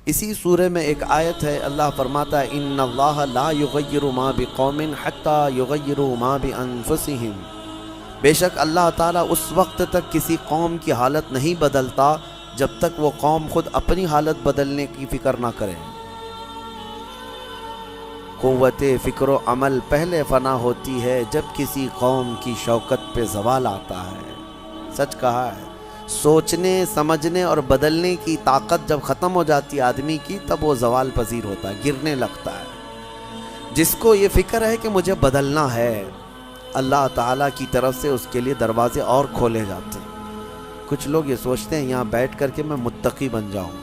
اسی سورہ میں ایک آیت ہے، اللہ فرماتا ہے ان اللہ لا یغیر ما بقوم حتی یغیروا ما بانفسہم، بے شک اللہ تعالیٰ اس وقت تک کسی قوم کی حالت نہیں بدلتا جب تک وہ قوم خود اپنی حالت بدلنے کی فکر نہ کرے۔ قوت فکر و عمل پہلے فنا ہوتی ہے جب کسی قوم کی شوکت پہ زوال آتا ہے۔ سچ کہا ہے، سوچنے سمجھنے اور بدلنے کی طاقت جب ختم ہو جاتی ہے آدمی کی، تب وہ زوال پذیر ہوتا ہے، گرنے لگتا ہے۔ جس کو یہ فکر ہے کہ مجھے بدلنا ہے، اللہ تعالیٰ کی طرف سے اس کے لیے دروازے اور کھولے جاتے ہیں۔ کچھ لوگ یہ سوچتے ہیں یہاں بیٹھ کر کے میں متقی بن جاؤں،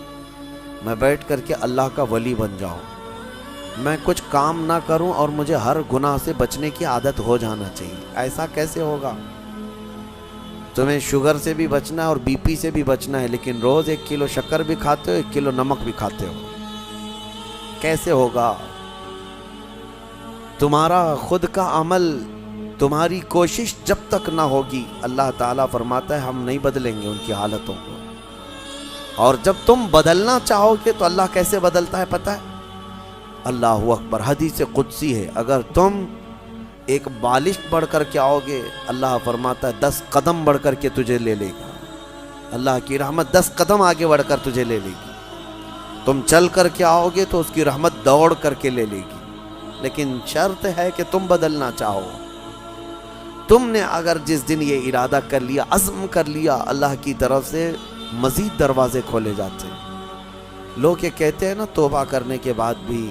میں بیٹھ کر کے اللہ کا ولی بن جاؤں، میں کچھ کام نہ کروں اور مجھے ہر گناہ سے بچنے کی عادت ہو جانا چاہیے۔ ایسا کیسے ہوگا؟ تمہیں شوگر سے بھی بچنا ہے اور بی پی سے بھی بچنا ہے، لیکن روز 1 کلو شکر بھی کھاتے ہو، 1 کلو نمک بھی کھاتے ہو، کیسے ہوگا؟ تمہارا خود کا عمل، تمہاری کوشش جب تک نہ ہوگی، اللہ تعالیٰ فرماتا ہے ہم نہیں بدلیں گے ان کی حالتوں کو۔ اور جب تم بدلنا چاہو گے تو اللہ کیسے بدلتا ہے پتہ ہے؟ اللہ اکبر، حدیث قدسی ہے، اگر تم ایک بالش بڑھ کر کے آؤ گے، اللہ فرماتا ہے 10 قدم بڑھ کر کے تجھے لے لے گا۔ اللہ کی رحمت 10 قدم آگے بڑھ کر تجھے لے لے گی۔ تم چل کر کے آؤ گے تو اس کی رحمت دوڑ کر کے لے لے گی، لیکن شرط ہے کہ تم بدلنا چاہو۔ تم نے اگر جس دن یہ ارادہ کر لیا، عزم کر لیا، اللہ کی طرف سے مزید دروازے کھولے جاتے ہیں۔ لوگ یہ کہتے ہیں نا توبہ کرنے کے بعد بھی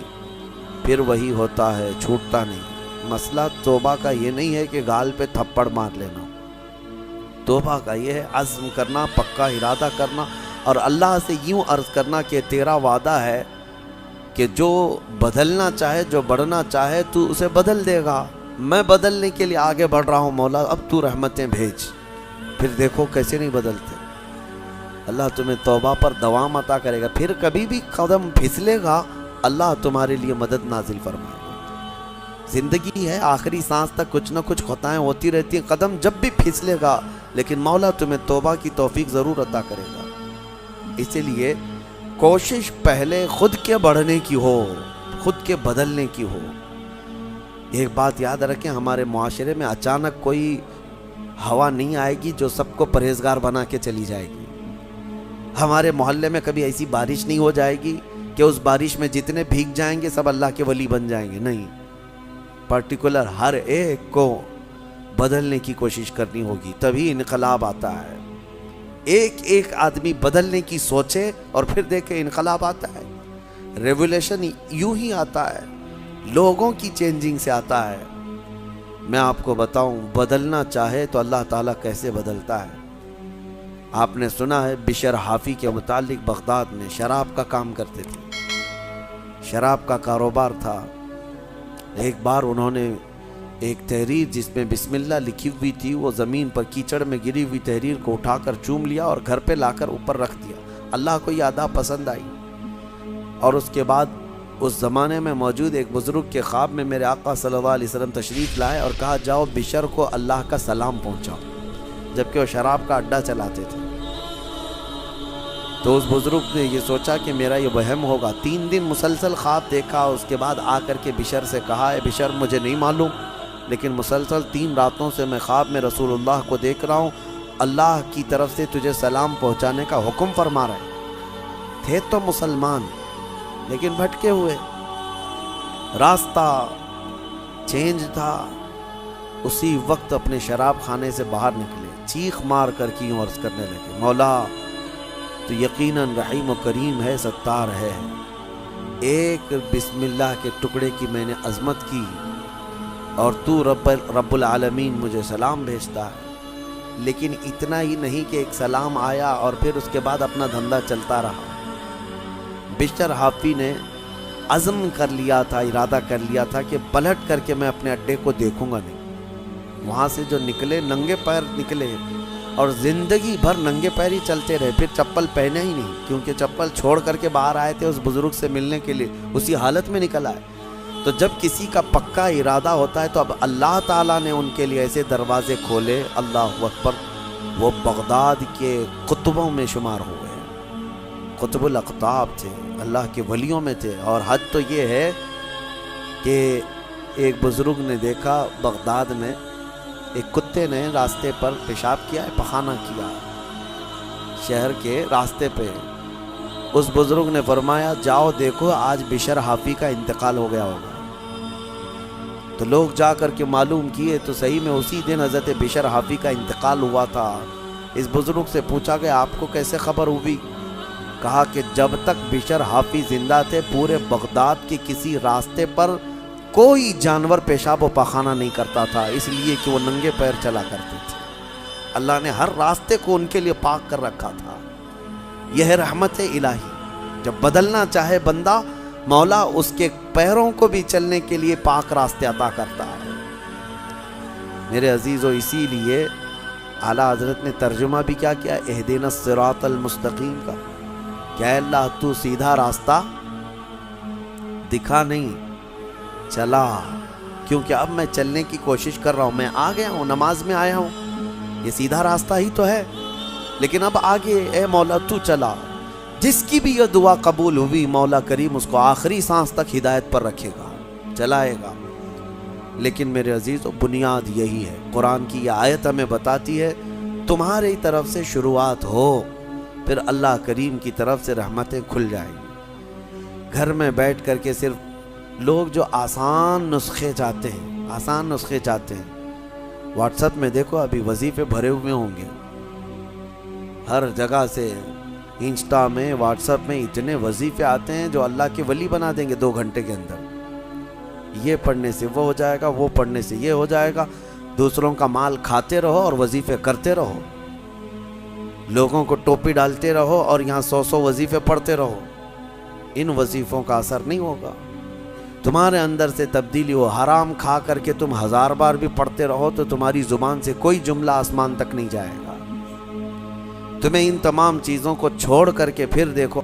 پھر وہی ہوتا ہے، چھوٹتا نہیں۔ مسئلہ توبہ کا یہ نہیں ہے کہ گال پہ تھپڑ مار لینا، توبہ کا یہ ہے عزم کرنا، پکا ارادہ کرنا، اور اللہ سے یوں عرض کرنا کہ تیرا وعدہ ہے کہ جو بدلنا چاہے، جو بڑھنا چاہے تو اسے بدل دے گا۔ میں بدلنے کے لیے آگے بڑھ رہا ہوں مولا، اب تو رحمتیں بھیج۔ پھر دیکھو کیسے نہیں بدلتے۔ اللہ تمہیں توبہ پر دوام عطا کرے گا، پھر کبھی بھی قدم پھسلے گا اللہ تمہارے لیے مدد نازل فرمائے گا۔ زندگی ہے، آخری سانس تک کچھ نہ کچھ خطائیں ہوتی رہتی ہیں، قدم جب بھی پھسلے گا لیکن مولا تمہیں توبہ کی توفیق ضرور عطا کرے گا۔ اسی لیے کوشش پہلے خود کے بڑھنے کی ہو، خود کے بدلنے کی ہو۔ ایک بات یاد رکھیں، ہمارے معاشرے میں اچانک کوئی ہوا نہیں آئے گی جو سب کو پرہیزگار بنا کے چلی جائے گی۔ ہمارے محلے میں کبھی ایسی بارش نہیں ہو جائے گی کہ اس بارش میں جتنے بھیگ جائیں گے سب اللہ کے ولی بن جائیں گے، نہیں، پرٹیکولر ہر ایک کو بدلنے کی کوشش کرنی ہوگی، تبھی انقلاب آتا ہے۔ ایک ایک آدمی بدلنے کی سوچے اور پھر دیکھے انقلاب آتا ہے۔ ریولیوشن یوں ہی آتا ہے، لوگوں کی چینجنگ سے آتا ہے۔ میں آپ کو بتاؤں، بدلنا چاہے تو اللہ تعالیٰ کیسے بدلتا ہے۔ آپ نے سنا ہے بشر حافی کے متعلق، بغداد میں شراب کا کام کرتے تھے، شراب کا کاروبار تھا۔ ایک بار انہوں نے ایک تحریر جس میں بسم اللہ لکھی ہوئی تھی، وہ زمین پر کیچڑ میں گری ہوئی تحریر کو اٹھا کر چوم لیا اور گھر پہ لا کر اوپر رکھ دیا۔ اللہ کو یہ ادا پسند آئی، اور اس کے بعد اس زمانے میں موجود ایک بزرگ کے خواب میں میرے آقا صلی اللہ علیہ وسلم تشریف لائے اور کہا جاؤ بشر کو اللہ کا سلام پہنچاؤ، جبکہ وہ شراب کا اڈا چلاتے تھے۔ تو اس بزرگ نے یہ سوچا کہ میرا یہ وہم ہوگا۔ 3 دن مسلسل خواب دیکھا، اس کے بعد آ کر کے بشر سے کہا اے بشر مجھے نہیں معلوم، لیکن مسلسل 3 راتوں سے میں خواب میں رسول اللہ کو دیکھ رہا ہوں، اللہ کی طرف سے تجھے سلام پہنچانے کا حکم فرما رہے تھے۔ تو مسلمان لیکن بھٹکے ہوئے، راستہ چینج تھا۔ اسی وقت اپنے شراب خانے سے باہر نکلے، چیخ مار کر کی یوں عرض کرنے لگے مولا تو یقیناً رحیم و کریم ہے، ستار ہے۔ ایک بسم اللہ کے ٹکڑے کی میں نے عظمت کی اور تو رب العالمین مجھے سلام بھیجتا ہے، لیکن اتنا ہی نہیں کہ ایک سلام آیا اور پھر اس کے بعد اپنا دھندا چلتا رہا۔ بشر حافی نے عزم کر لیا تھا، ارادہ کر لیا تھا کہ پلٹ کر کے میں اپنے اڈے کو دیکھوں گا نہیں۔ وہاں سے جو نکلے ننگے پیر نکلے اور زندگی بھر ننگے پیر ہی چلتے رہے، پھر چپل پہنے ہی نہیں، کیونکہ چپل چھوڑ کر کے باہر آئے تھے اس بزرگ سے ملنے کے لیے، اسی حالت میں نکل آئے۔ تو جب کسی کا پکا ارادہ ہوتا ہے تو اب اللہ تعالیٰ نے ان کے لیے ایسے دروازے کھولے، اللہ اکبر، وہ بغداد کے قطبوں میں شمار ہوئے، قطب الاقطاب تھے۔ اللہ کے ولیوں میں تھے. اور حد تو یہ ہے کہ ایک بزرگ نے دیکھا بغداد میں ایک کتے نے راستے پر پیشاب کیا ہے، پخانہ کیا شہر کے راستے پہ. اس بزرگ نے فرمایا جاؤ دیکھو آج بشر حافی کا انتقال ہو گیا ہوگا. تو لوگ جا کر کے معلوم کیے تو صحیح میں اسی دن حضرت بشر حافی کا انتقال ہوا تھا. اس بزرگ سے پوچھا کہ آپ کو کیسے خبر ہوئی؟ کہا کہ جب تک بشر حافی زندہ تھے پورے بغداد کے کسی راستے پر کوئی جانور پیشاب و پخانہ نہیں کرتا تھا، اس لیے کہ وہ ننگے پیر چلا کرتے تھے. اللہ نے ہر راستے کو ان کے لیے پاک کر رکھا تھا. یہ ہے رحمت الہی. جب بدلنا چاہے بندہ، مولا اس کے پیروں کو بھی چلنے کے لیے پاک راستے عطا کرتا ہے. میرے عزیزو، اسی لیے اعلیٰ حضرت نے ترجمہ بھی کیا کیا، اہدنا الصراط المستقیم کا. کیا اللہ تو سیدھا راستہ دکھا نہیں، چلا. کیونکہ اب میں چلنے کی کوشش کر رہا ہوں، میں آ گیا ہوں، نماز میں آیا ہوں، یہ سیدھا راستہ ہی تو ہے، لیکن اب آگے اے مولا تو چلا. جس کی بھی یہ دعا قبول ہوئی مولا کریم اس کو آخری سانس تک ہدایت پر رکھے گا، چلائے گا. لیکن میرے عزیزو، بنیاد یہی ہے. قرآن کی یہ آیت ہمیں بتاتی ہے تمہاری طرف سے شروعات ہو، پھر اللہ کریم کی طرف سے رحمتیں کھل جائیں گی. گھر میں بیٹھ کر کے صرف لوگ جو آسان نسخے چاہتے ہیں، واٹس ایپ میں دیکھو ابھی وظیفے بھرے ہوئے ہوں گے ہر جگہ سے. انسٹا میں، واٹس ایپ میں اتنے وظیفے آتے ہیں جو اللہ کے ولی بنا دیں گے 2 گھنٹے کے اندر. یہ پڑھنے سے وہ ہو جائے گا، وہ پڑھنے سے یہ ہو جائے گا. دوسروں کا مال کھاتے رہو اور وظیفے کرتے رہو، لوگوں کو ٹوپی ڈالتے رہو اور یہاں 100 وظیفے پڑھتے رہو. ان وظیفوں کا اثر نہیں ہوگا. تمہارے اندر سے تبدیلی ہو. حرام کھا کر کے تم 1000 بار بھی پڑھتے رہو تو تمہاری زبان سے کوئی جملہ آسمان تک نہیں جائے گا. تمہیں ان تمام چیزوں کو چھوڑ کر کے پھر دیکھو